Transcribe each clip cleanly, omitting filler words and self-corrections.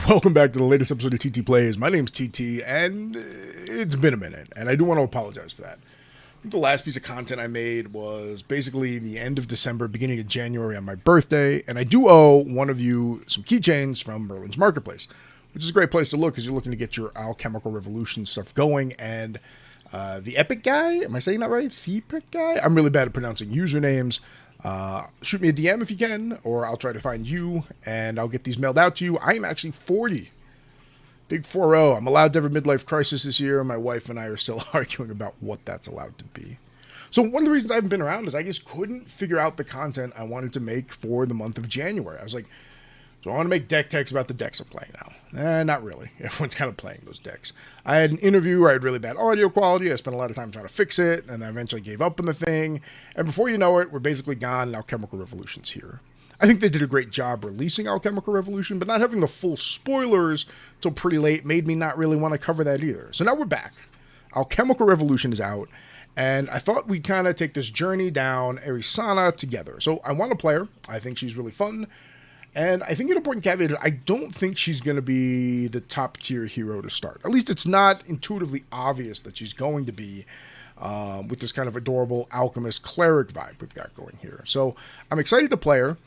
Welcome back to the latest episode of TT Plays. My name's TT, and it's been a minute, and I do want to apologize for that. I think the last piece of content I made was basically the end of December, beginning of January on my birthday, and I do owe one of you some keychains from Merlin's Marketplace, which is a great place to look because you're looking to get your Alchemical Revolution stuff going, and the Epic guy, am I saying that right? The Epic guy? I'm really bad at pronouncing usernames. Shoot me a DM if you can, or I'll try to find you, and I'll get these mailed out to you. I am actually 40. Big 4-0. I'm allowed to have a midlife crisis this year, and my wife and I are still arguing about what that's allowed to be. So one of the reasons I haven't been around is I just couldn't figure out the content I wanted to make for the month of January. I was like, so I want to make deck techs about the decks I'm playing now. Not really. Everyone's kind of playing those decks. I had an interview where I had really bad audio quality. I spent a lot of time trying to fix it, and I eventually gave up on the thing. And before you know it, we're basically gone, and Alchemical Revolution's here. I think they did a great job releasing Alchemical Revolution, but not having the full spoilers till pretty late made me not really want to cover that either. So now we're back. Alchemical Revolution is out, and I thought we'd kind of take this journey down Arisanna together. So I want to play her. I think she's really fun. And I think an important caveat is I don't think she's going to be the top tier hero to start. At least it's not intuitively obvious that she's going to be with this kind of adorable alchemist cleric vibe we've got going here. So I'm excited to play her.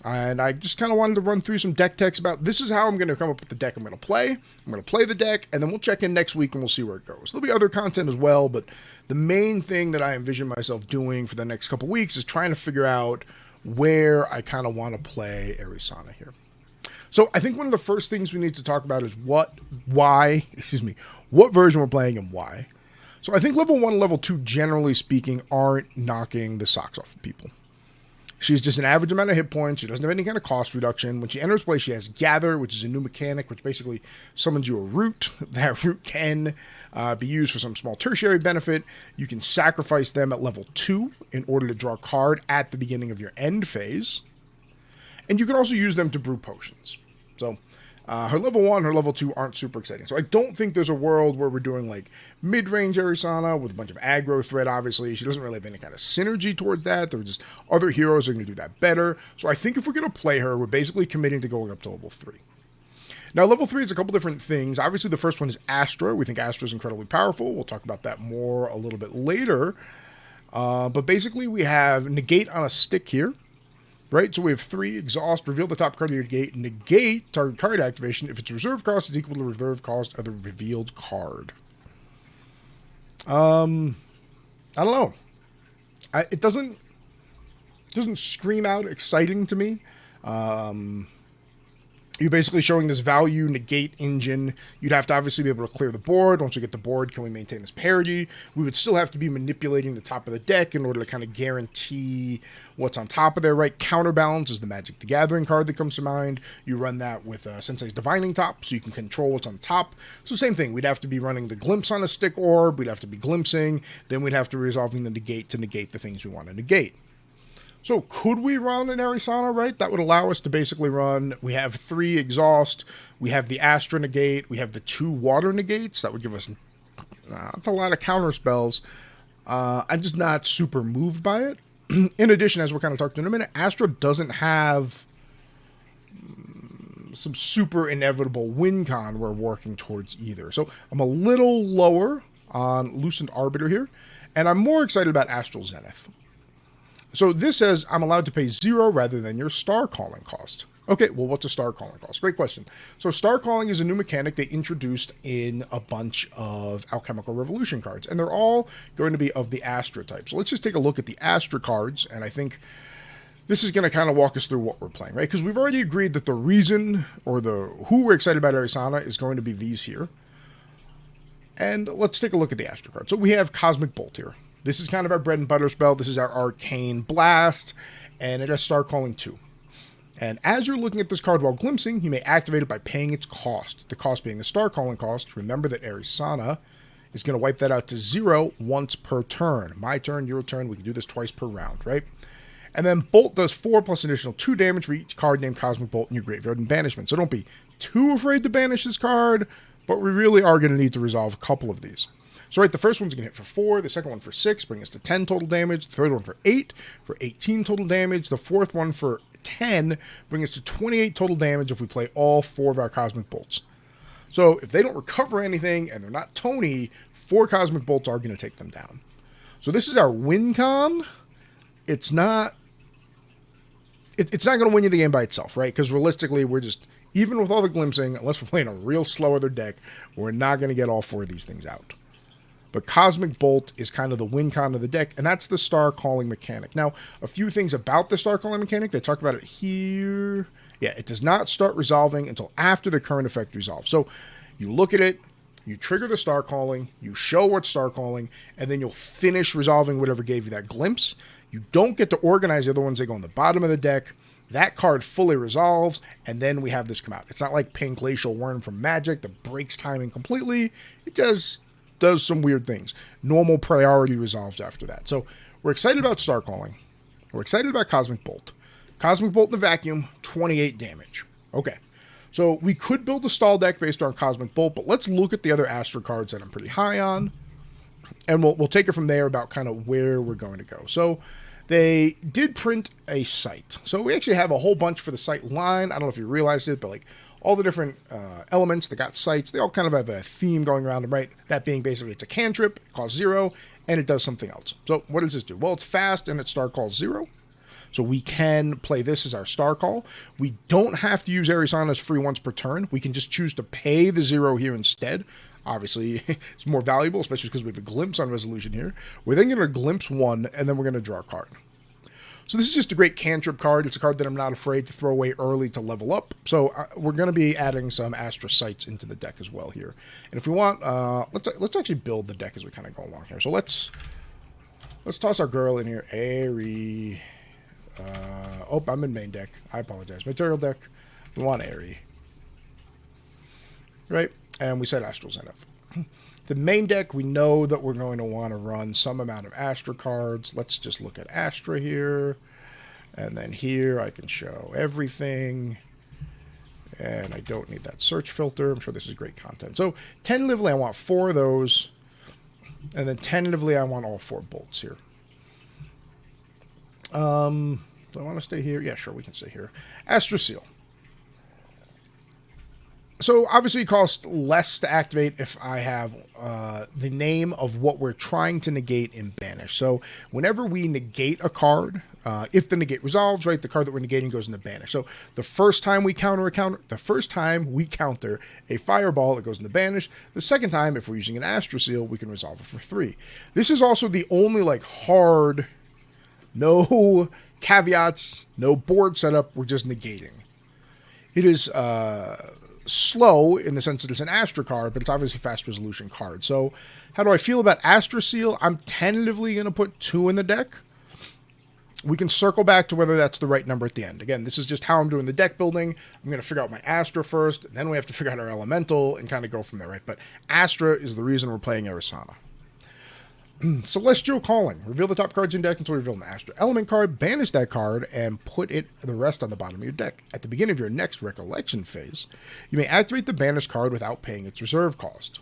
And I just kind of wanted to run through some deck techs about this is how I'm going to come up with the deck I'm going to play. I'm going to play the deck, and then we'll check in next week and we'll see where it goes. There'll be other content as well, but the main thing that I envision myself doing for the next couple weeks is trying to figure out where I kind of want to play Arisanna here. So I think one of the first things we need to talk about is what version we're playing and why. So I think level 1 and level 2, generally speaking, aren't knocking the socks off of people. She's just an average amount of hit points. She doesn't have any kind of cost reduction. When she enters play, she has Gather, which is a new mechanic, which basically summons you a root. That root can be used for some small tertiary benefit. You can sacrifice them at level 2 in order to draw a card at the beginning of your end phase. And you can also use them to brew potions. So her level 1, her level 2 aren't super exciting. So I don't think there's a world where we're doing like mid-range Arisana with a bunch of aggro threat, obviously. She doesn't really have any kind of synergy towards that. There are just other heroes that are going to do that better. So I think if we're going to play her, we're basically committing to going up to level 3. Now, level 3 is a couple different things. Obviously, the first one is Astra. We think Astra is incredibly powerful. We'll talk about that more a little bit later. But basically, we have Negate on a stick here. Right, so we have 3, Exhaust, reveal the top card of your negate target card activation if its reserve cost is equal to the reserve cost of the revealed card. I don't know. It doesn't scream out exciting to me. You're basically showing this value negate engine. You'd have to obviously be able to clear the board. Once we get the board, can we maintain this parity? We would still have to be manipulating the top of the deck in order to kind of guarantee what's on top of there, right? Counterbalance is the Magic the Gathering card that comes to mind. You run that with Sensei's Divining Top, so you can control what's on top. So same thing. We'd have to be running the Glimpse on a stick orb. We'd have to be glimpsing. Then we'd have to be resolving the negate to negate the things we want to negate. So could we run an Arisana, right? That would allow us to basically run, we have 3 Exhaust, we have the Astra negate, we have the 2 water negates. That would give us, that's a lot of counter spells. I'm just not super moved by it. In addition, as we're kind of talking in a minute, Astra doesn't have some super inevitable win con we're working towards either. So I'm a little lower on Lucent Arbiter here, and I'm more excited about Astral Zenith. So this says I'm allowed to pay 0 rather than your star calling cost. Okay, well, what's a star calling cost? Great question. So star calling is a new mechanic they introduced in a bunch of Alchemical Revolution cards, and they're all going to be of the Astra type. So let's just take a look at the Astra cards, and I think this is going to kind of walk us through what we're playing, right? Because we've already agreed that the reason or who we're excited about Arisana is going to be these here. And let's take a look at the Astra card. So we have Cosmic Bolt here. This is kind of our bread and butter spell. This is our Arcane Blast, and it has Star Calling 2. And as you're looking at this card while glimpsing, you may activate it by paying its cost. The cost being the Star Calling cost. Remember that Arisana is going to wipe that out to 0 once per turn. My turn, your turn. We can do this twice per round, right? And then Bolt does 4 plus additional 2 damage for each card named Cosmic Bolt in your graveyard and banishment. So don't be too afraid to banish this card, but we really are going to need to resolve a couple of these. So, right, the first one's going to hit for 4, the second one for 6, bring us to 10 total damage, the third one for 8, for 18 total damage, the fourth one for 10, bring us to 28 total damage if we play all 4 of our Cosmic Bolts. So if they don't recover anything and they're not Tony, 4 Cosmic Bolts are going to take them down. So this is our win con. It's not going to win you the game by itself, right? Because realistically, we're just, even with all the glimpsing, unless we're playing a real slow other deck, we're not going to get all 4 of these things out. But Cosmic Bolt is kind of the win con of the deck, and that's the Star Calling mechanic. Now, a few things about the Star Calling mechanic. They talk about it here. Yeah, it does not start resolving until after the current effect resolves. So you look at it, you trigger the Star Calling, you show what's Star Calling, and then you'll finish resolving whatever gave you that glimpse. You don't get to organize the other ones. They go on the bottom of the deck. That card fully resolves, and then we have this come out. It's not like Pink Glacial Worm from Magic that breaks timing completely. It does some weird things. Normal priority resolves after that. So we're excited about Star Calling. We're excited about Cosmic Bolt. Cosmic Bolt in the vacuum, 28 damage. Okay. So we could build a stall deck based on Cosmic Bolt, but let's look at the other Astra cards that I'm pretty high on. And we'll take it from there about kind of where we're going to go. So they did print a site. So we actually have a whole bunch for the site line. I don't know if you realized it, but like all the different elements that got sites, they all kind of have a theme going around them, right? That being basically it's a cantrip, it costs 0, and it does something else. So what does this do? Well, it's fast and it star calls 0. So we can play this as our star call. We don't have to use Arisanna's free once per turn. We can just choose to pay the 0 here instead. Obviously, it's more valuable, especially because we have a glimpse on resolution here. We're then going to glimpse 1, and then we're going to draw a card. So this is just a great cantrip card. It's a card that I'm not afraid to throw away early to level up. So we're going to be adding some Astra sites into the deck as well here. And if we want, let's actually build the deck as we kind of go along here. So let's toss our girl in here. Ari. Oh, I'm in main deck. I apologize. Material deck. We want Ari. Right? And we set Astrals in it. The main deck, we know that we're going to want to run some amount of Astra cards. Let's just look at Astra here. And then here I can show everything. And I don't need that search filter. I'm sure this is great content. So tentatively, I want 4 of those. And then tentatively, I want all 4 bolts here. Do I want to stay here? Yeah, sure, we can stay here. Astra Seal. So obviously it costs less to activate if I have the name of what we're trying to negate in Banish. So whenever we negate a card, if the negate resolves, right, the card that we're negating goes into Banish. So the first time we counter a fireball, it goes into Banish. The second time, if we're using an Astra Seal, we can resolve it for 3. This is also the only like hard, no caveats, no board setup, we're just negating. It is slow in the sense that it's an Astra card, but it's obviously a fast resolution card. So how do I feel about Astra Seal? I'm tentatively going to put 2 in the deck. We can circle back to whether that's the right number at the end. Again, this is just how I'm doing the deck building. I'm going to figure out my Astra first, and then we have to figure out our Elemental and kind of go from there, right? But Astra is the reason we're playing Arisana. Celestial Calling. Reveal the top cards in deck until we reveal an Astra Element card. Banish that card and put the rest on the bottom of your deck. At the beginning of your next Recollection phase, you may activate the banished card without paying its reserve cost.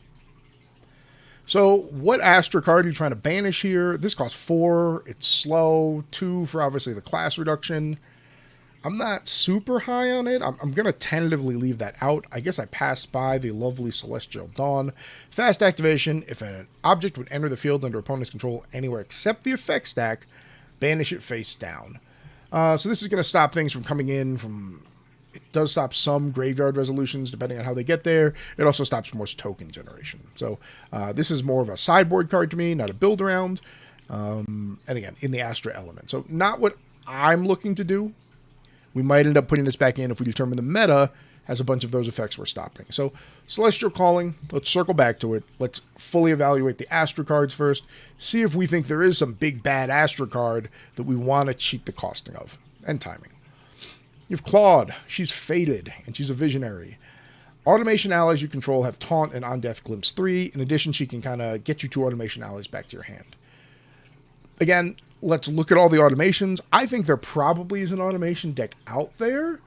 So what Astra card are you trying to banish here? This costs 4. It's slow. 2 for obviously the class reduction. I'm not super high on it. I'm going to tentatively leave that out. I guess I passed by the lovely Celestial Dawn. Fast activation. If an object would enter the field under opponent's control anywhere except the effect stack, banish it face down. So this is going to stop things from coming in from... It does stop some graveyard resolutions depending on how they get there. It also stops more token generation. So this is more of a sideboard card to me, not a build around. And again, in the Astra element. So not what I'm looking to do. We might end up putting this back in if we determine the meta has a bunch of those effects we're stopping. So Celestial Calling, let's circle back to it. Let's fully evaluate the Astra cards first. See if we think there is some big bad Astra card that we want to cheat the costing of and timing. You have Claude. She's faded, and she's a visionary. Automation allies you control have Taunt and On Death Glimpse 3. In addition, she can kind of get you 2 automation allies back to your hand. Again, let's look at all the automations. I think there probably is an automation deck out there.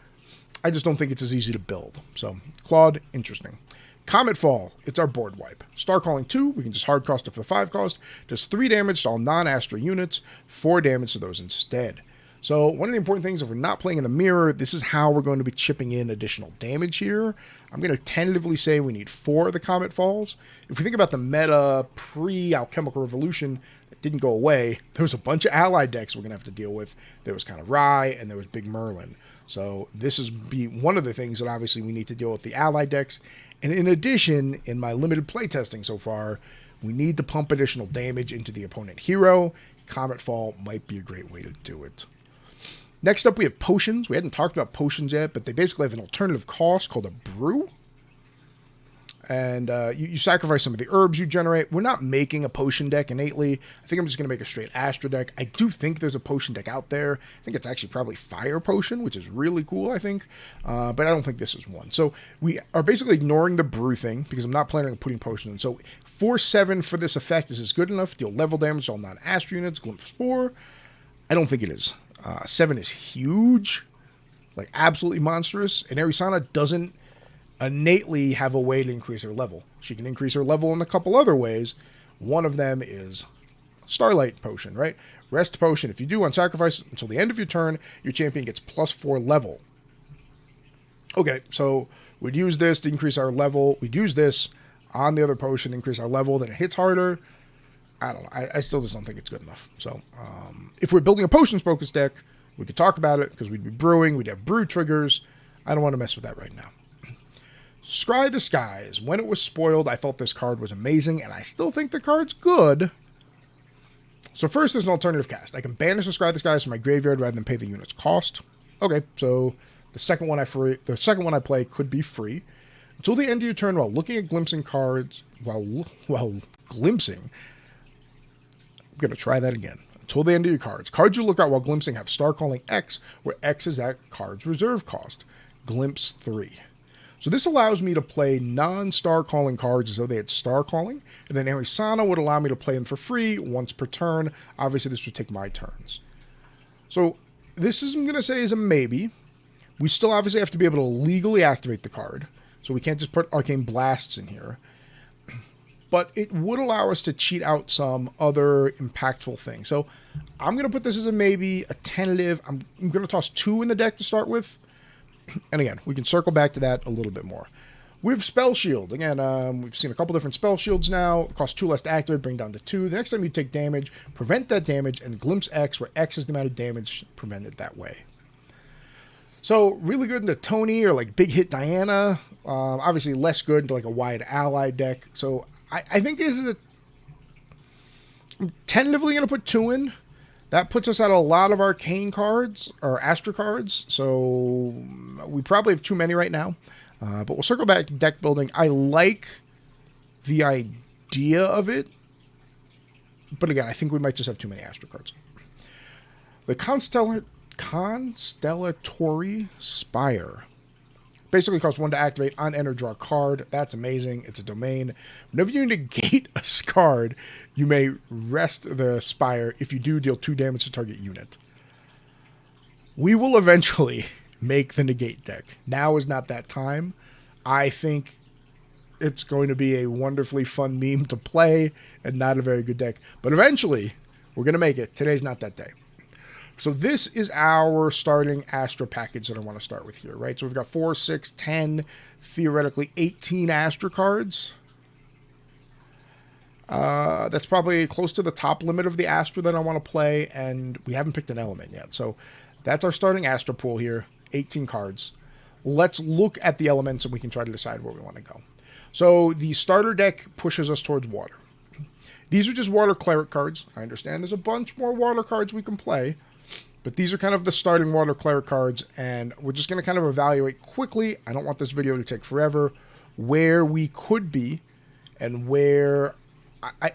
I just don't think it's as easy to build. So, Claude, interesting. Comet Fall, it's our board wipe. Star Calling 2, we can just hard cost it for the 5 cost. Does 3 damage to all non-Astra units, 4 damage to those instead. So one of the important things, if we're not playing in the mirror, this is how we're going to be chipping in additional damage here. I'm going to tentatively say we need 4 of the Comet Falls. If we think about the meta pre-Alchemical Revolution, it didn't go away. There was a bunch of allied decks we're going to have to deal with. There was kind of Rye, and there was Big Merlin. So this is one of the things that obviously we need to deal with the allied decks. And in addition, in my limited playtesting so far, we need to pump additional damage into the opponent hero. Comet Fall might be a great way to do it. Next up, we have potions. We hadn't talked about potions yet, but they basically have an alternative cost called a brew. And you sacrifice some of the herbs you generate. We're not making a potion deck innately. I think I'm just going to make a straight Astra deck. I do think there's a potion deck out there. I think it's actually probably Fire Potion, which is really cool, I think. But I don't think this is one. So we are basically ignoring the brew thing because I'm not planning on putting potions in. So 4/7 for this effect. Is this good enough? Deal level damage to all non-Astra units. Glimpse 4. I don't think it is. 7 is huge. Like absolutely monstrous. And Arisanna doesn't innately have a way to increase her level. She can increase her level in a couple other ways. One of them is Starlight Potion, right? Rest Potion. If you do on sacrifice until the end of your turn, your champion gets +4 level. Okay, so we'd use this to increase our level. We'd use this on the other potion to increase our level. Then it hits harder. I don't know. I still just don't think it's good enough. So if we're building a potions focus deck, we could talk about it because we'd be brewing. We'd have brew triggers. I don't want to mess with that right now. Scry the Skies. When it was spoiled, I thought this card was amazing, and I still think the card's good. So first, there's an alternative cast. I can banish the Scry the Skies from my graveyard rather than pay the unit's cost. Okay, so the second one I play could be free. Until the end of your turn, while looking at glimpsing cards, while glimpsing, I'm going to try that again. Until the end of your cards. Cards you look at while glimpsing have Star Calling X, where X is that card's reserve cost. Glimpse 3. So this allows me to play non-Star Calling cards as though they had Star Calling, and then Arisanna would allow me to play them for free once per turn. Obviously, this would take my turns. So this is, I'm going to say, is a maybe. We still obviously have to be able to legally activate the card, so we can't just put Arcane Blasts in here. But it would allow us to cheat out some other impactful things. So I'm going to put this as a maybe, a tentative. I'm going to toss 2 in the deck to start with. And again, we can circle back to that a little bit more. We have Spell Shield. Again, we've seen a couple different Spell Shields now. It costs 2 less to activate, bring down to 2. The next time you take damage, prevent that damage, and Glimpse X, where X is the amount of damage prevented that way. So, really good into Tony or like Big Hit Diana. Obviously, less good into like a wide ally deck. So, I think this is I'm tentatively going to put 2 in. That puts us at a lot of Arcane cards, or Astra cards, so we probably have too many right now. But we'll circle back to deck building. I like the idea of it, but again, I think we might just have too many Astra cards. The Constellatory Spire. Basically costs 1 to activate on enter, draw a card. That's amazing. It's a domain. Whenever you negate a card, you may rest the Spire. If you do, deal 2 damage to target unit. We will eventually make the negate deck. Now is not that time. I think it's going to be a wonderfully fun meme to play and not a very good deck. But eventually, we're going to make it. Today's not that day. So this is our starting Astra package that I want to start with here, right? So we've got 4, 6, 10, theoretically 18 Astra cards. That's probably close to the top limit of the Astra that I want to play, and we haven't picked an element yet. So that's our starting Astra pool here, 18 cards. Let's look at the elements and we can try to decide where we want to go. So the starter deck pushes us towards water. These are just water cleric cards. I understand there's a bunch more water cards we can play, but these are kind of the starting water cleric cards, and we're just going to kind of evaluate quickly. I don't want this video to take forever, where we could be and where I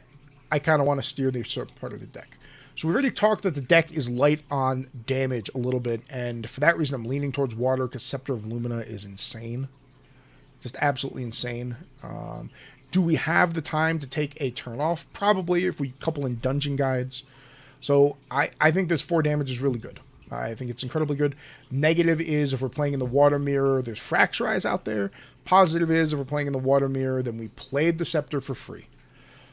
kind of want to steer this part of the deck. So we've already talked that the deck is light on damage a little bit, and for that reason I'm leaning towards water because Scepter of Lumina is insane. Just absolutely insane. Do we have the time to take a turn off? Probably, if we couple in dungeon guides. So I think this 4 damage is really good. I think it's incredibly good. Negative is if we're playing in the Water Mirror, there's Fracturize out there. Positive is if we're playing in the Water Mirror, then we played the Scepter for free.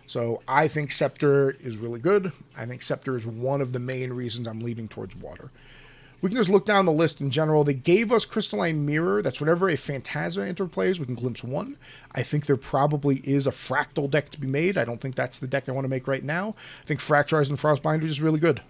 So I think Scepter is really good. I think Scepter is one of the main reasons I'm leaning towards water. We can just look down the list in general. They gave us Crystalline Mirror. That's whenever a Phantasma enter plays, we can glimpse one. I think there probably is a Fractal deck to be made. I don't think that's the deck I want to make right now. I think Fracturize and Frostbind are just really good.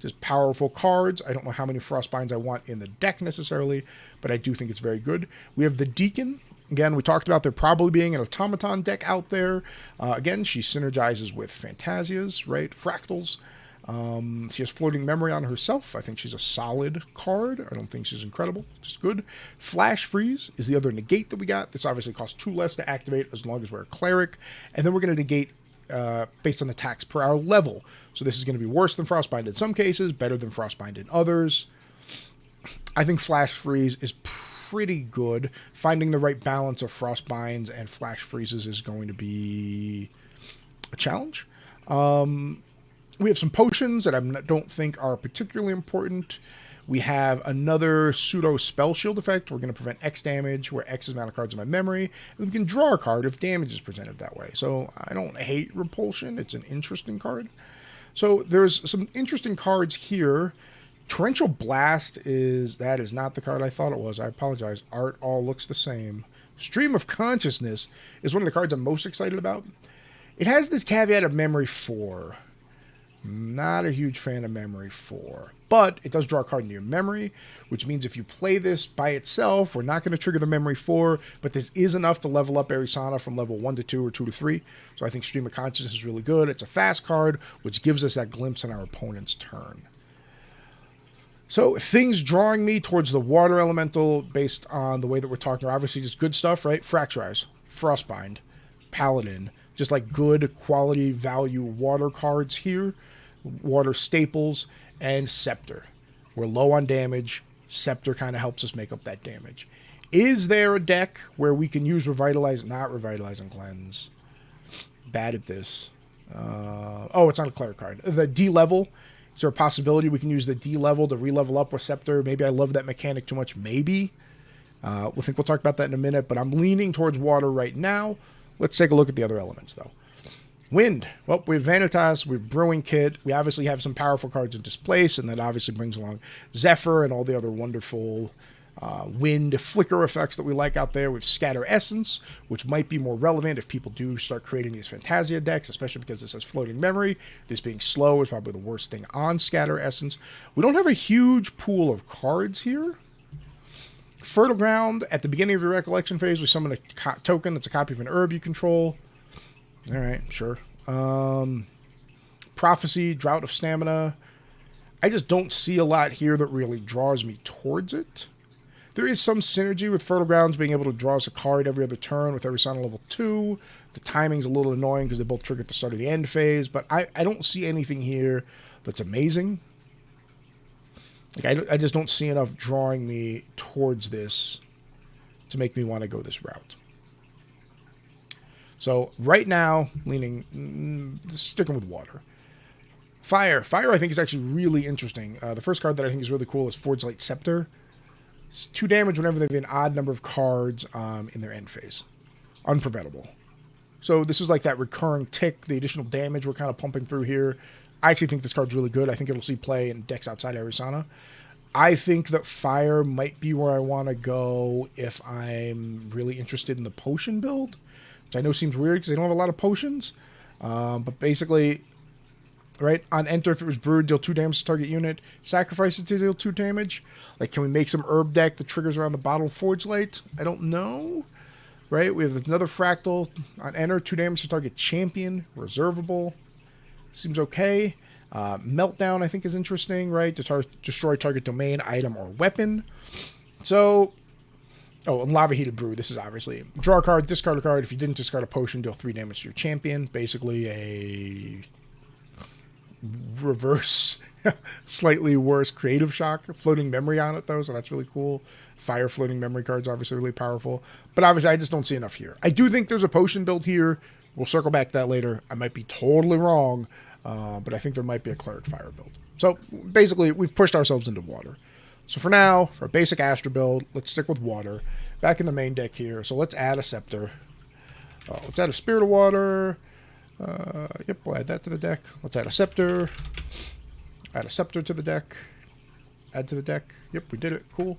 Just powerful cards. I don't know how many Frostbinds I want in the deck necessarily, but I do think it's very good. We have the Deacon. Again, we talked about there probably being an Automaton deck out there. Again, she synergizes with Phantasias, right? Fractals. She has Floating Memory on herself. I think she's a solid card. I don't think she's incredible. Just good. Flash Freeze is the other negate that we got. This obviously costs 2 less to activate as long as we're a Cleric. And then we're going to negate based on attacks per our level. So this is going to be worse than Frostbind in some cases, better than Frostbind in others. I think Flash Freeze is pretty good. Finding the right balance of Frostbinds and Flash Freezes is going to be a challenge. We have some potions that I don't think are particularly important. We have another pseudo spell shield effect. We're going to prevent X damage, where X is the amount of cards in my memory. And we can draw a card if damage is presented that way. So I don't hate Repulsion. It's an interesting card. So there's some interesting cards here. Torrential Blast is not the card I thought it was. I apologize. Art all looks the same. Stream of Consciousness is one of the cards I'm most excited about. It has this caveat of Memory 4. Not a huge fan of Memory 4. But it does draw a card into your memory, which means if you play this by itself, we're not going to trigger the Memory 4, but this is enough to level up Arisana from level 1 to 2 or 2 to 3. So I think Stream of Consciousness is really good. It's a fast card, which gives us that glimpse on our opponent's turn. So things drawing me towards the water elemental based on the way that we're talking are obviously just good stuff, right? Fracturize, Frostbind, Paladin, just like good quality value water cards here. Water staples, and Scepter. We're low on damage. Scepter kind of helps us make up that damage. Is there a deck where we can use Revitalize? Not Revitalize and Cleanse. Bad at this. It's not a Cleric card. The D-level. Is there a possibility we can use the D-level to re-level up with Scepter? Maybe I love that mechanic too much. Maybe. We'll talk about that in a minute, but I'm leaning towards water right now. Let's take a look at the other elements, though. Wind. Well, we have Vanitas, we have Brewing Kit. We obviously have some powerful cards in Displace, and that obviously brings along Zephyr and all the other wonderful wind flicker effects that we like out there. We have Scatter Essence, which might be more relevant if people do start creating these Phantasia decks, especially because this has Floating Memory. This being slow is probably the worst thing on Scatter Essence. We don't have a huge pool of cards here. Fertile Ground. At the beginning of your Recollection phase, we summon a token that's a copy of an herb you control. All right, sure. Prophecy, Drought of Stamina. I just don't see a lot here that really draws me towards it. There is some synergy with Fertile Grounds being able to draw us a card every other turn with Arisana level 2. The timing's a little annoying because they both trigger at the start of the end phase, but I don't see anything here that's amazing. I just don't see enough drawing me towards this to make me want to go this route. So right now, sticking with water. Fire. Fire I think is actually really interesting. The first card that I think is really cool is Forge Light Scepter. It's 2 damage whenever they have an odd number of cards in their end phase. Unpreventable. So this is like that recurring tick, the additional damage we're kind of pumping through here. I actually think this card's really good. I think it'll see play in decks outside Arisana. I think that Fire might be where I want to go if I'm really interested in the potion build. Which I know seems weird because they don't have a lot of potions. But basically, right, on enter, if it was brewed, deal 2 damage to target unit. Sacrifice it to deal 2 damage. Like, can we make some herb deck that triggers around the bottle of Forge Light? I don't know. Right, we have another Fractal. On enter, 2 damage to target champion. Reservable. Seems okay. Meltdown, I think, is interesting, right? To destroy target domain, item, or weapon. So... Oh, and Lava Heated Brew. This is obviously draw a card, discard a card. If you didn't discard a potion, deal 3 damage to your champion. Basically a reverse, slightly worse Creative Shock. Floating Memory on it, though, so that's really cool. Fire Floating Memory cards, obviously really powerful. But obviously, I just don't see enough here. I do think there's a potion build here. We'll circle back to that later. I might be totally wrong, but I think there might be a Cleric Fire build. So basically, we've pushed ourselves into water. So for now, for a basic Astra build, let's stick with water. Back in the main deck here. So let's add a Scepter. Let's add a Spirit of Water. Yep, we'll add that to the deck. Let's add a Scepter. Add a Scepter to the deck. Add to the deck. Yep, we did it. Cool.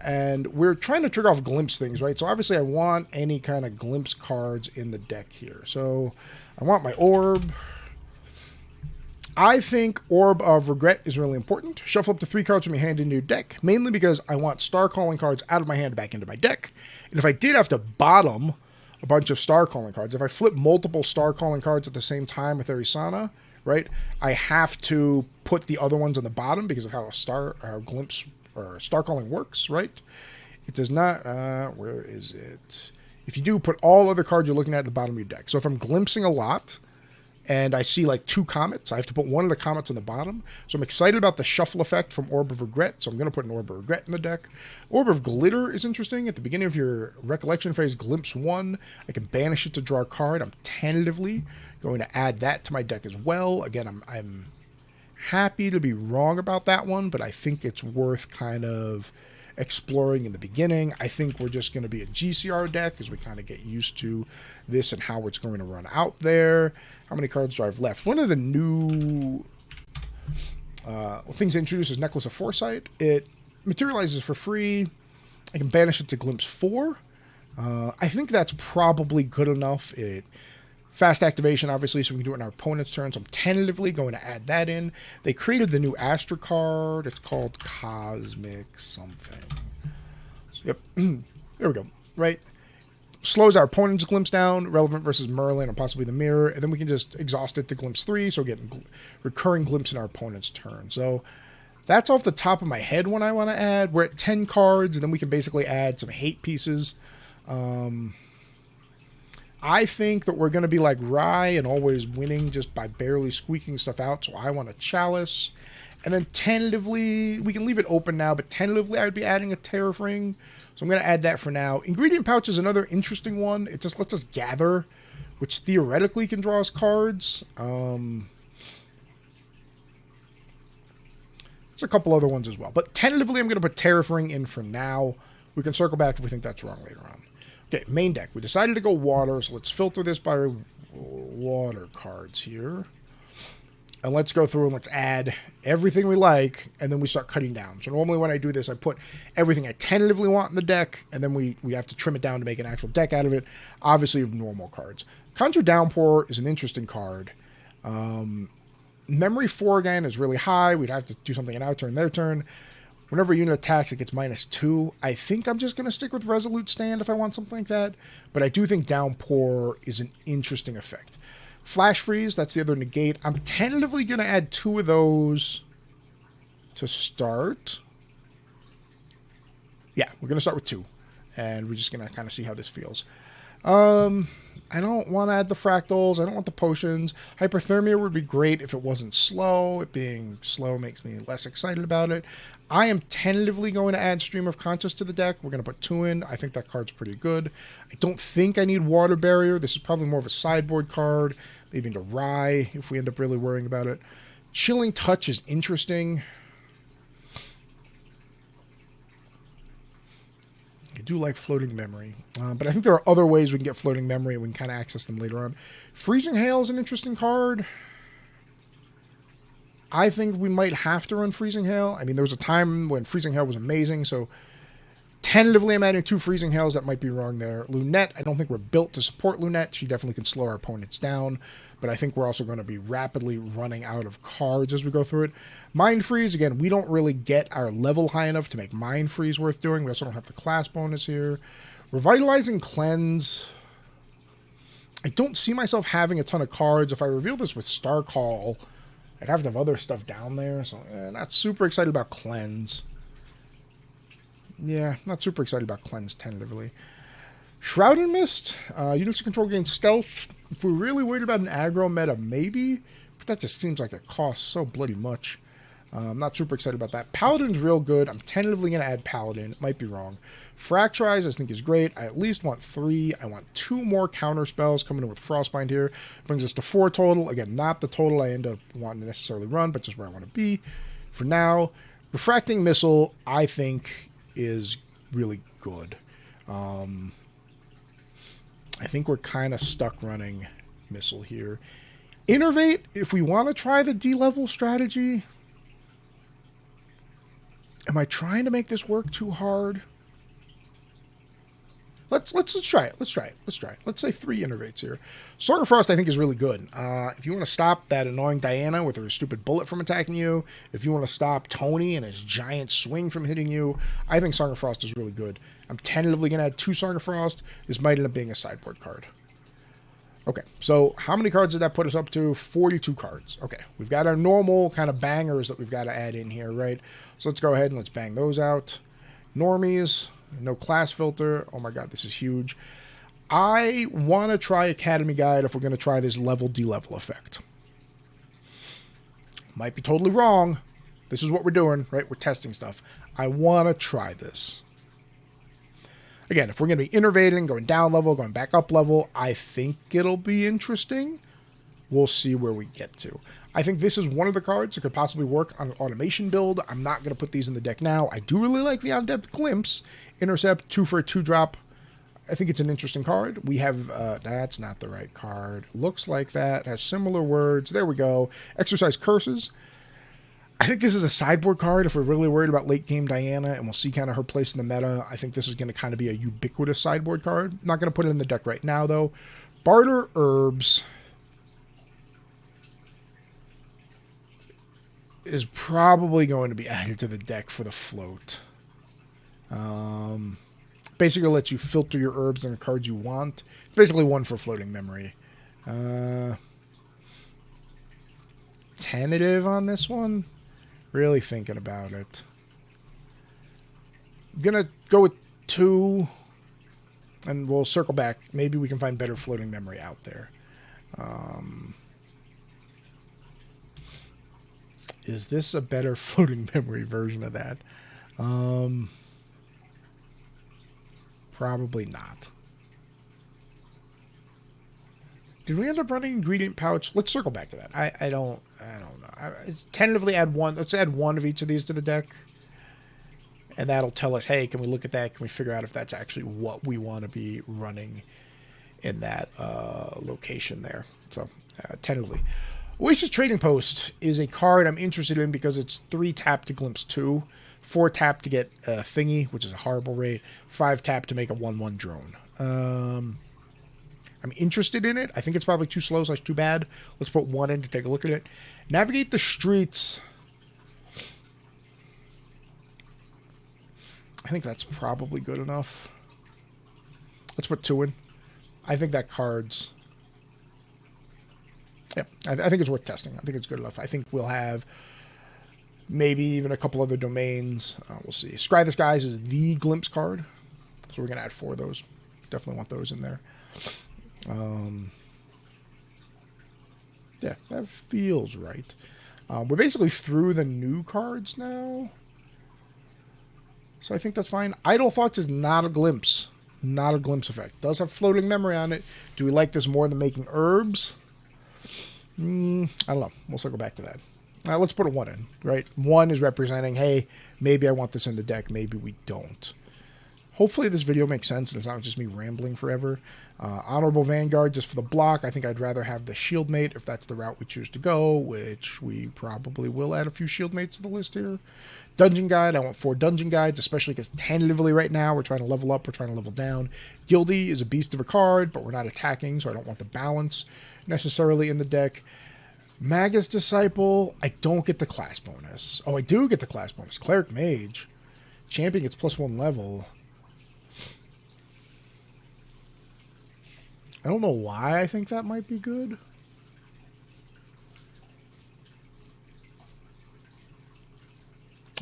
And we're trying to trigger off glimpse things, right? So obviously I want any kind of glimpse cards in the deck here. So I want my orb. I think Orb of Regret is really important. Shuffle up to 3 cards from your hand into your deck, mainly because I want Star Calling cards out of my hand back into my deck. And if I did have to bottom a bunch of Star Calling cards, if I flip multiple Star Calling cards at the same time with Arisana, right, I have to put the other ones on the bottom because of how Glimpse or Star Calling works, right? It does not, where is it? If you do, put all other cards you're looking at the bottom of your deck. So if I'm glimpsing a lot, and I see like 2 comets, I have to put one of the comets on the bottom. So I'm excited about the shuffle effect from Orb of Regret, so I'm going to put an Orb of Regret in the deck. Orb of Glitter is interesting. At the beginning of your recollection phase, glimpse 1. I can banish it to draw a card. I'm tentatively going to add that to my deck as well. Again, I'm happy to be wrong about that one, but I think it's worth kind of exploring in the beginning. I think we're just going to be a GCR deck as we kind of get used to this and how it's going to run out there. How many cards do I have left? One of the new things introduced is Necklace of Foresight. It materializes for free. I can banish it to Glimpse 4. I think that's probably good enough. Fast activation, obviously, so we can do it in our opponent's turn. So I'm tentatively going to add that in. They created the new Astra card. It's called Cosmic something. So, yep. There we go. Right. Slows our opponent's glimpse down, relevant versus Merlin, and possibly the mirror. And then we can just exhaust it to glimpse 3, so we're getting recurring glimpse in our opponent's turn. So that's off the top of my head when I want to add. We're at 10 cards, and then we can basically add some hate pieces. I think that we're going to be like Rye and always winning just by barely squeaking stuff out. So I want a Chalice. And then tentatively, we can leave it open now, but tentatively I would be adding a Tariff Ring. So I'm going to add that for now. Ingredient Pouch is another interesting one. It just lets us gather, which theoretically can draw us cards. There's a couple other ones as well. But tentatively, I'm going to put Tariff Ring in for now. We can circle back if we think that's wrong later on. Okay, main deck. We decided to go water, so let's filter this by water cards here. And let's go through and let's add everything we like, and then we start cutting down. So normally when I do this, I put everything I tentatively want in the deck, and then we have to trim it down to make an actual deck out of it. Obviously, normal cards. Conjure Downpour is an interesting card. Memory 4 again is really high. We'd have to do something in our turn, their turn. Whenever a unit attacks, it gets -2. I think I'm just going to stick with Resolute Stand if I want something like that. But I do think Downpour is an interesting effect. Flash Freeze, that's the other negate. I'm tentatively going to add 2 of those to start. Yeah, we're going to start with 2. And we're just going to kind of see how this feels. I don't want to add the fractals. I don't want the potions. Hyperthermia would be great if it wasn't slow. It being slow makes me less excited about it. I am tentatively going to add Stream of Conscious to the deck. We're going to put 2 in. I think that card's pretty good. I don't think I need Water Barrier. This is probably more of a sideboard card. Maybe into Rye if we end up really worrying about it. Chilling Touch is interesting. I do like Floating Memory. But I think there are other ways we can get Floating Memory and we can kind of access them later on. Freezing Hail is an interesting card. I think we might have to run Freezing Hail. I mean, there was a time when Freezing Hail was amazing, so tentatively I'm adding 2 Freezing Hails. That might be wrong there. Lunette, I don't think we're built to support Lunette. She definitely can slow our opponents down, but I think we're also going to be rapidly running out of cards as we go through it. Mind Freeze, again, we don't really get our level high enough to make Mind Freeze worth doing. We also don't have the class bonus here. Revitalizing Cleanse. I don't see myself having a ton of cards. If I reveal this with Star Call, I'd have to have other stuff down there, so not super excited about Cleanse. Yeah, not super excited about Cleanse tentatively. Shroud and Mist. Units of control gain stealth. If we're really worried about an aggro meta, maybe. But that just seems like it costs so bloody much. I'm not super excited about that. Paladin's real good. I'm tentatively going to add Paladin. It might be wrong. Fracturize, I think, is great. I at least want 3. I want 2 more counter spells coming in with Frostbind here. Brings us to 4 total. Again, not the total I end up wanting to necessarily run, but just where I want to be. For now, Refracting Missile, I think, is really good. I think we're kind of stuck running Missile here. Innervate, if we want to try the D-level strategy, Am I trying to make this work too hard? Let's try it. Let's try it. Let's say 3 innervates here. Sword of Frost, I think, is really good. If you want to stop that annoying Diana with her stupid bullet from attacking you, if you want to stop Tony and his giant swing from hitting you, I think Song of Frost is really good. I'm tentatively going to add 2 Song of Frost. This might end up being a sideboard card. Okay, so how many cards did that put us up to? 42 cards. Okay, we've got our normal kind of bangers that we've got to add in here, right? So let's go ahead and let's bang those out. Normies. No class filter. Oh my god, this is huge. I want to try Academy Guide if we're going to try this level de-level effect. Might be totally wrong. This is what we're doing, right? We're testing stuff. I want to try this. Again, if we're going to be innovating, going down level, going back up level, I think it'll be interesting. We'll see where we get to. I think this is one of the cards that could possibly work on an automation build. I'm not going to put these in the deck now. I do really like the On-Depth Glimpse. Intercept, 2 for a 2-drop. I think it's an interesting card. We have, that's not the right card. Looks like that. Has similar words. There we go. Exercise Curses. I think this is a sideboard card if we're really worried about late game Diana, and we'll see kind of her place in the meta. I think this is going to kind of be a ubiquitous sideboard card. Not going to put it in the deck right now, though. Barter Herbs is probably going to be added to the deck for the float. Basically lets you filter your herbs and the cards you want. It's basically one for floating memory. Tentative on this one. Really thinking about it. I'm gonna go with 2, and we'll circle back. Maybe we can find better floating memory out there. Is this a better floating memory version of that? Probably not. Did we end up running ingredient pouch? Let's circle back to that. I don't know. Tentatively add 1. Let's add 1 of each of these to the deck. And that'll tell us, hey, can we look at that? Can we figure out if that's actually what we want to be running in that location there? So, tentatively. Oasis Trading Post is a card I'm interested in because it's 3 tap to Glimpse 2. 4 tap to get Thingy, which is a horrible rate. 5 tap to make a 1/1 drone. I'm interested in it. I think it's probably too slow / too bad. Let's put 1 in to take a look at it. Navigate the Streets. I think that's probably good enough. Let's put 2 in. I think that card's... Yep, I think it's worth testing. I think it's good enough. I think we'll have maybe even a couple other domains. We'll see. Scry the Skies is the Glimpse card. So we're going to add 4 of those. Definitely want those in there. Yeah, that feels right. We're basically through the new cards now. So I think that's fine. Idle Thoughts is not a Glimpse. Not a Glimpse effect. Does have floating memory on it. Do we like this more than making herbs? I don't know. We'll circle back to that. Let's put a 1 in, right? 1 is representing, hey, maybe I want this in the deck. Maybe we don't. Hopefully this video makes sense and it's not just me rambling forever. Honorable Vanguard, just for the block. I think I'd rather have the Shieldmate if that's the route we choose to go, which we probably will add a few Shieldmates to the list here. Dungeon Guide, I want 4 Dungeon Guides, especially because tentatively right now we're trying to level up, we're trying to level down. Guilty is a beast of a card, but we're not attacking, so I don't want the balance necessarily in the deck. Magus Disciple, I don't get the class bonus. Oh, I do get the class bonus. Cleric Mage. Champion gets +1 level. I don't know why I think that might be good.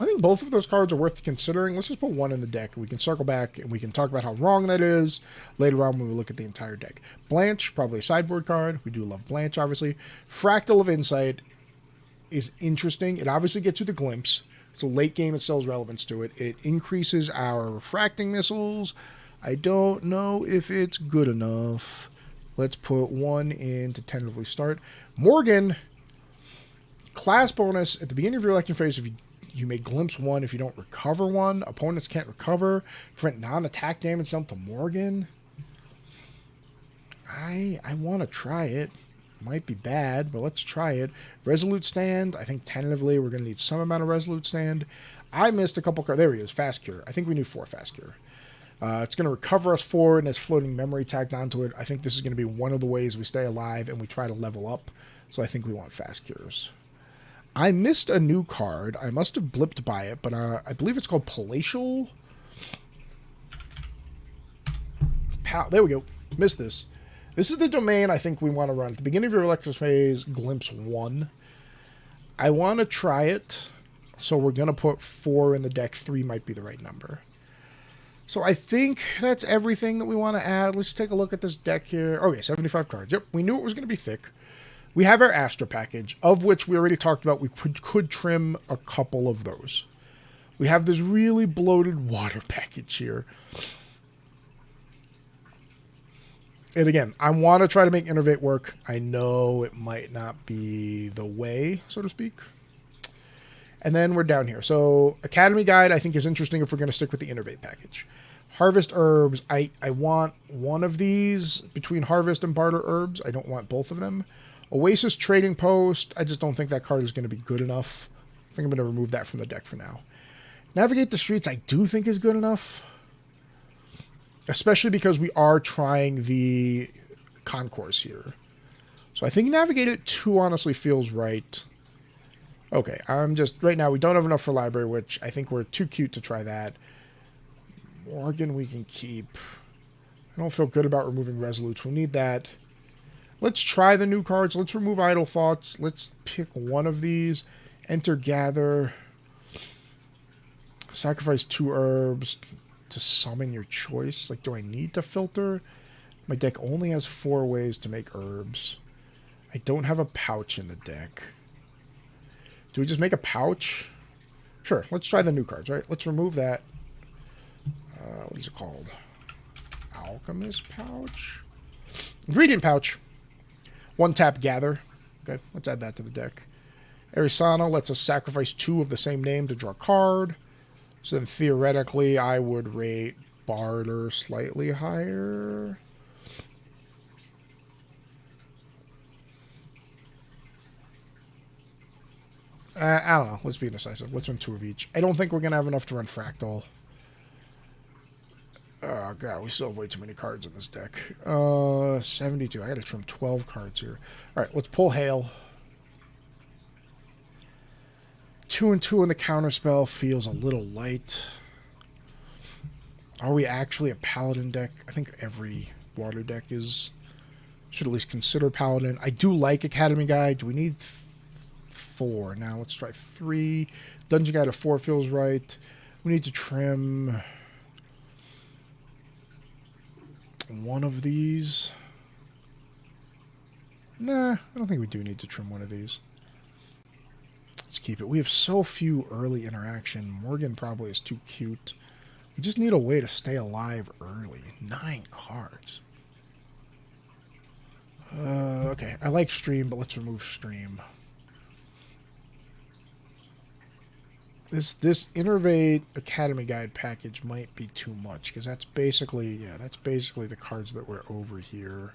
I think both of those cards are worth considering. Let's just put 1 in the deck. We can circle back and we can talk about how wrong that is later on when we look at the entire deck. Blanche, probably a sideboard card. We do love Blanche, obviously. Fractal of Insight is interesting. It obviously gets you the Glimpse. So late game, it still has relevance to it. It increases our refracting missiles. I don't know if it's good enough. Let's put 1 in to tentatively start. Morgan, class bonus. At the beginning of your election phase, if you may glimpse 1 if you don't recover 1. Opponents can't recover. Prevent non-attack damage dealt to Morgan. I want to try it. Might be bad, but let's try it. Resolute Stand. I think tentatively we're going to need some amount of Resolute Stand. I missed a couple cards. There he is, Fast Cure. I think we knew 4 Fast Cure. It's going to recover us 4 and has floating memory tagged onto it. I think this is going to be one of the ways we stay alive and we try to level up. So I think we want Fast Cures. I missed a new card. I must have blipped by it, but I believe it's called Palatial. There we go. Missed this. This is the domain I think we want to run. At the beginning of your electric phase, Glimpse 1. I want to try it. So we're going to put 4 in the deck. 3 might be the right number. So I think that's everything that we want to add. Let's take a look at this deck here. Okay, 75 cards. Yep, we knew it was going to be thick. We have our Astra package, of which we already talked about. We could trim a couple of those. We have this really bloated water package here. And again, I want to try to make Innervate work. I know it might not be the way, so to speak. And then we're down here. So Academy Guide, I think, is interesting if we're going to stick with the Innervate package. Harvest Herbs, I want one of these between Harvest and Barter Herbs. I don't want both of them. Oasis Trading Post, I just don't think that card is going to be good enough. I think I'm going to remove that from the deck for now. Navigate the Streets, I do think is good enough. Especially because we are trying the Concourse here. So I think Navigate It 2 honestly feels right. Okay, right now we don't have enough for Library, which I think we're too cute to try that. Morgan we can keep. I don't feel good about removing Resolutes. We need that. Let's try the new cards. Let's remove Idle Thoughts. Let's pick one of these. Enter Gather. Sacrifice 2 herbs to summon your choice. Like, do I need to filter? My deck only has 4 ways to make herbs. I don't have a pouch in the deck. Do we just make a pouch? Sure, let's try the new cards, right? Let's remove that. What is it called? Alchemist Pouch? Ingredient Pouch. 1 tap Gather. Okay, let's add that to the deck. Arisana lets us sacrifice 2 of the same name to draw a card. So then theoretically, I would rate Barter slightly higher. I don't know. Let's be indecisive. Let's run 2 of each. I don't think we're going to have enough to run Fractal. Oh, God. We still have way too many cards in this deck. 72. I got to trim 12 cards here. All right. Let's pull Hail. 2 and 2 on the counterspell feels a little light. Are we actually a Paladin deck? I think every water deck should at least consider Paladin. I do like Academy Guide. Do we need 4? Now let's try 3. Dungeon Guide of 4 feels right. We need to trim one of these. Nah, I don't think we do need to trim one of these. Let's keep it. We have so few early interaction. Morgan probably is too cute. We just need a way to stay alive early. 9 cards. Okay, I like Stream, but let's remove Stream. This Innervate Academy Guide package might be too much, because that's basically the cards that were over here.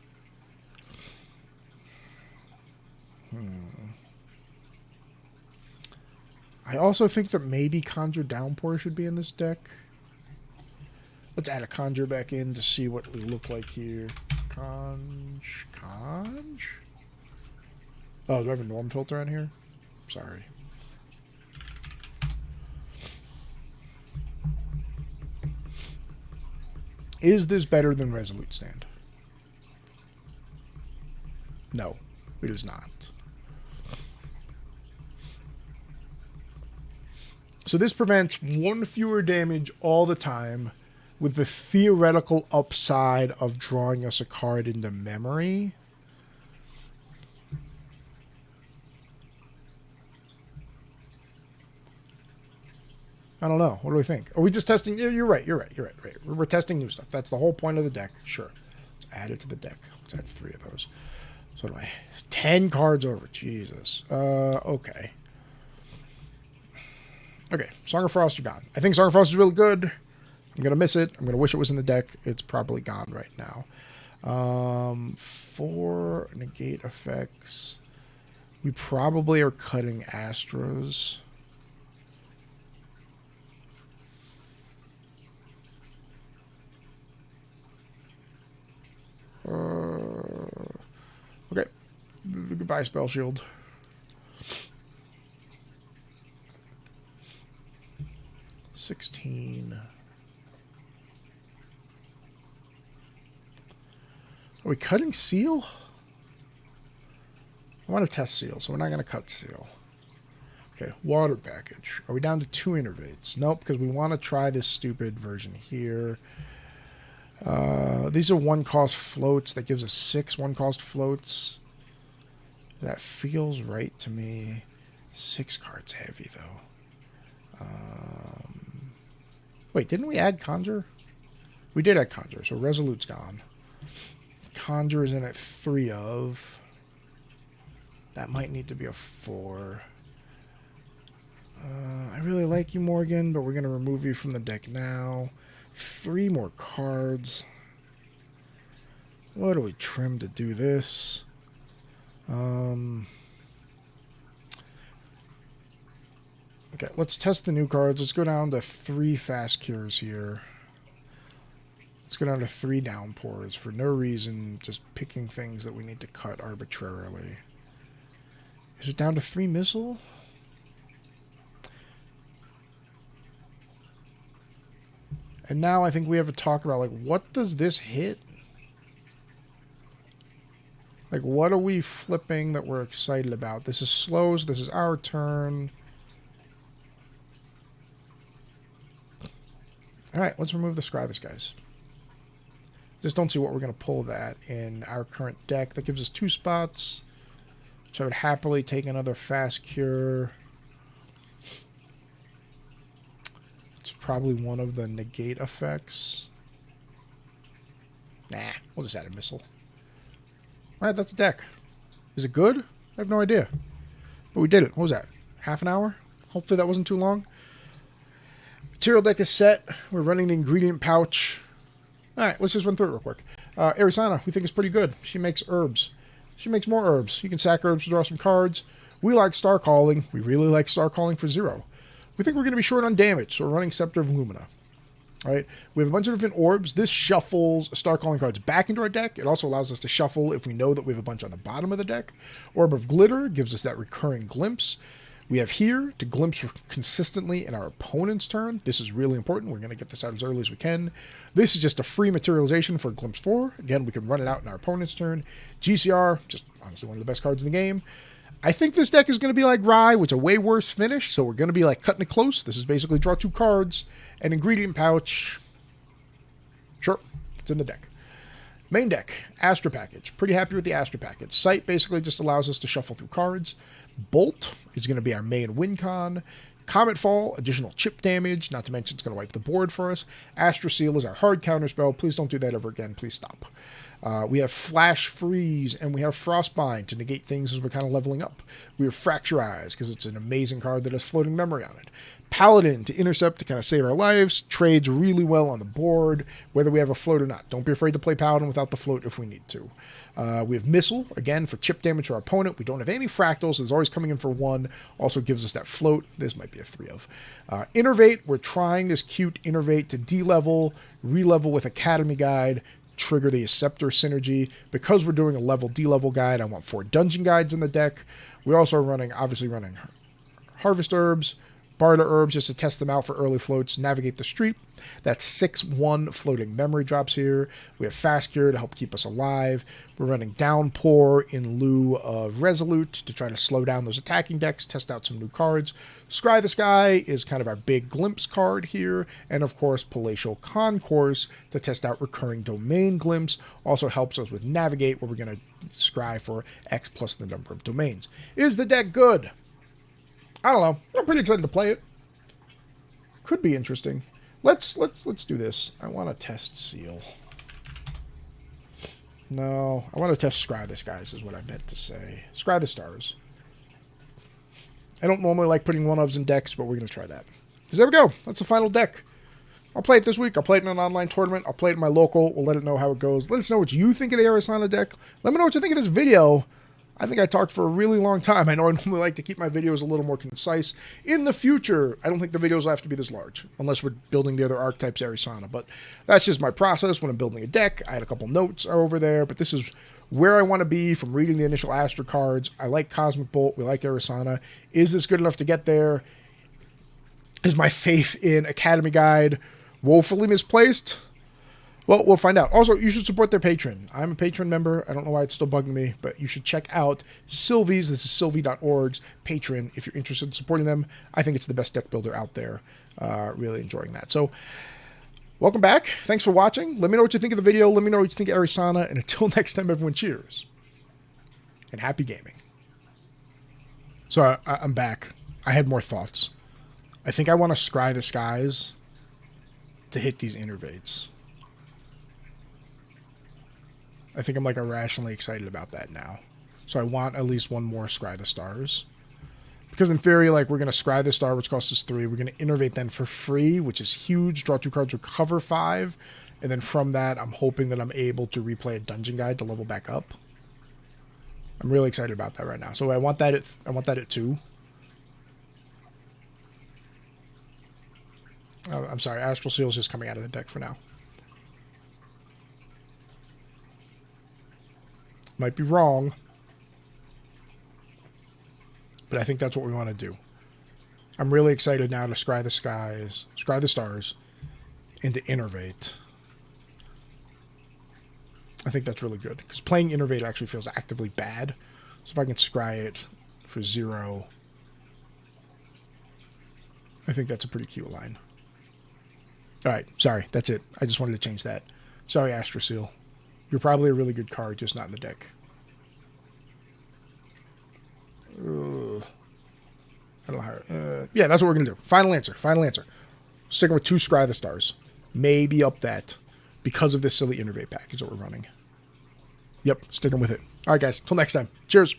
I also think that maybe Conjure Downpour should be in this deck. Let's add a Conjure back in to see what we look like here. Conj? Oh, do I have a Norm filter on here? Sorry. Is this better than Resolute Stand? No, it is not. So this prevents 1 fewer damage all the time, with the theoretical upside of drawing us a card into memory. I don't know. What do we think? Are we just testing? You're right. We're testing new stuff. That's the whole point of the deck. Sure. Let's add it to the deck. Let's add 3 of those. So do I? 10 cards over. Jesus. Okay. Okay. Song of Frost, you're gone. I think Song of Frost is really good. I'm going to miss it. I'm going to wish it was in the deck. It's probably gone right now. 4 negate effects. We probably are cutting Astras. Goodbye, Spell Shield. $16. Are we cutting Seal? I want to test Seal, so we're not going to cut Seal. Okay, water package. Are we down to 2 innervates? Nope, because we want to try this stupid version here. These are 1-cost floats. That gives us 6 1-cost floats. That feels right to me. 6 cards heavy, though. Wait, didn't we add Conjure? We did add Conjure, so Resolute's gone. Conjure is in at 3 of. That might need to be a 4. I really like you, Morgan, but we're going to remove you from the deck now. 3 more cards. What do we trim to do this? Okay, let's test the new cards. Let's go down to 3 fast cures here. Let's go down to 3 downpours for no reason, just picking things that we need to cut arbitrarily. Is it down to 3 missile? And now I think we have a talk about, like, what does this hit? Like, what are we flipping that we're excited about? This is slows. This is our turn. All right, let's remove the Scry this, guys. Just don't see what we're going to pull that in our current deck. That gives us 2 spots. So I would happily take another fast cure. It's probably one of the negate effects. Nah, we'll just add a missile. All right, that's a deck. Is it good? I have no idea. But we did it. What was that? Half an hour? Hopefully that wasn't too long. Material deck is set. We're running the ingredient pouch. All right, let's just run through it real quick. Arisana, we think is pretty good. She makes herbs. She makes more herbs. You can sack herbs to draw some cards. We like Star Calling. We really like Star Calling for 0. We think we're going to be short on damage, so we're running Scepter of Lumina. All right, we have a bunch of different orbs. This shuffles Star Calling cards back into our deck. It also allows us to shuffle if we know that we have a bunch on the bottom of the deck. Orb of Glitter gives us that recurring glimpse. We have here to glimpse consistently in our opponent's turn. This is really important. We're going to get this out as early as we can. This is just a free materialization for Glimpse 4. Again, we can run it out in our opponent's turn. GCR, just honestly one of the best cards in the game. I think this deck is going to be like Rye, which is a way worse finish, so we're going to be like cutting it close. This is basically draw 2 cards. An ingredient pouch. Sure, it's in the deck. Main deck, Astra package. Pretty happy with the Astra package. Sight basically just allows us to shuffle through cards. Bolt is going to be our main win con. Comet Fall, additional chip damage, not to mention it's going to wipe the board for us. Astra Seal is our hard counter spell. Please don't do that ever again. Please stop. We have Flash Freeze, and we have Frostbind to negate things as we're kind of leveling up. We have Fracture Eyes, because it's an amazing card that has floating memory on it. Paladin to intercept to kind of save our lives. Trades really well on the board, whether we have a float or not. Don't be afraid to play Paladin without the float if we need to. We have Missile, again, for chip damage to our opponent. We don't have any fractals. It's always coming in for 1. Also gives us that float. This might be a 3 of. Innervate, we're trying this cute Innervate to D-level, re-level with Academy Guide, trigger the Scepter synergy. Because we're doing a level D-level guide, I want 4 dungeon guides in the deck. We're also obviously running Harvest Herbs, Barter Herbs just to test them out for early floats, Navigate the Street. That's 6/1 floating memory drops here. We have Fast Cure to help keep us alive. We're running Downpour in lieu of Resolute to try to slow down those attacking decks, test out some new cards. Scry the Sky is kind of our big glimpse card here. And of course, Palatial Concourse to test out recurring domain glimpse. Also helps us with Navigate, where we're going to scry for X plus the number of domains. Is the deck good? I don't know. I'm pretty excited to play it. Could be interesting. Let's do this. I want to test Seal. No, I want to test Scry this, guys, is what I meant to say. Scry the Stars. I don't normally like putting 1-ofs in decks, but we're going to try that. So there we go. That's the final deck. I'll play it this week. I'll play it in an online tournament. I'll play it in my local. We'll let it know how it goes. Let us know what you think of the Arisana deck. Let me know what you think of this video. I think I talked for a really long time. I know I normally like to keep my videos a little more concise. In the future, I don't think the videos will have to be this large, unless we're building the other archetypes Arisana. But that's just my process when I'm building a deck. I had a couple notes over there, but this is where I want to be from reading the initial Astra cards. I like Cosmic Bolt. We like Arisana. Is this good enough to get there? Is my faith in Academy Guide woefully misplaced? Well, we'll find out. Also, you should support their Patreon. I'm a Patreon member. I don't know why it's still bugging me, but you should check out Sylvie's, this is sylvie.org's Patreon if you're interested in supporting them. I think it's the best deck builder out there. Really enjoying that. So, welcome back. Thanks for watching. Let me know what you think of the video. Let me know what you think of Arisana. And until next time, everyone, cheers. And happy gaming. So, I'm back. I had more thoughts. I think I want to scry the skies to hit these innervates. I think I'm like irrationally excited about that now. So I want at least one more Scry the Stars. Because in theory, like, we're going to Scry the Star, which costs us 3. We're going to innervate then for free, which is huge. Draw 2 cards, recover 5. And then from that, I'm hoping that I'm able to replay a Dungeon Guide to level back up. I'm really excited about that right now. So I want that at 2. I'm sorry, Astral Seal is just coming out of the deck for now. Might be wrong, but I think that's what we want to do. I'm really excited now to Scry the Skies, Scry the Stars, and to Innervate. I think that's really good, because playing Innervate actually feels actively bad. So if I can Scry it for 0, I think that's a pretty cute line. Alright, sorry, that's it. I just wanted to change that. Sorry, Astra Seal. You're probably a really good card, just not in the deck. I don't know how... yeah, that's what we're going to do. Final answer. Final answer. Sticking with 2 Scry the Stars. Maybe up that. Because of this silly Innervate pack is what we're running. Yep, sticking with it. Alright, guys. Till next time. Cheers.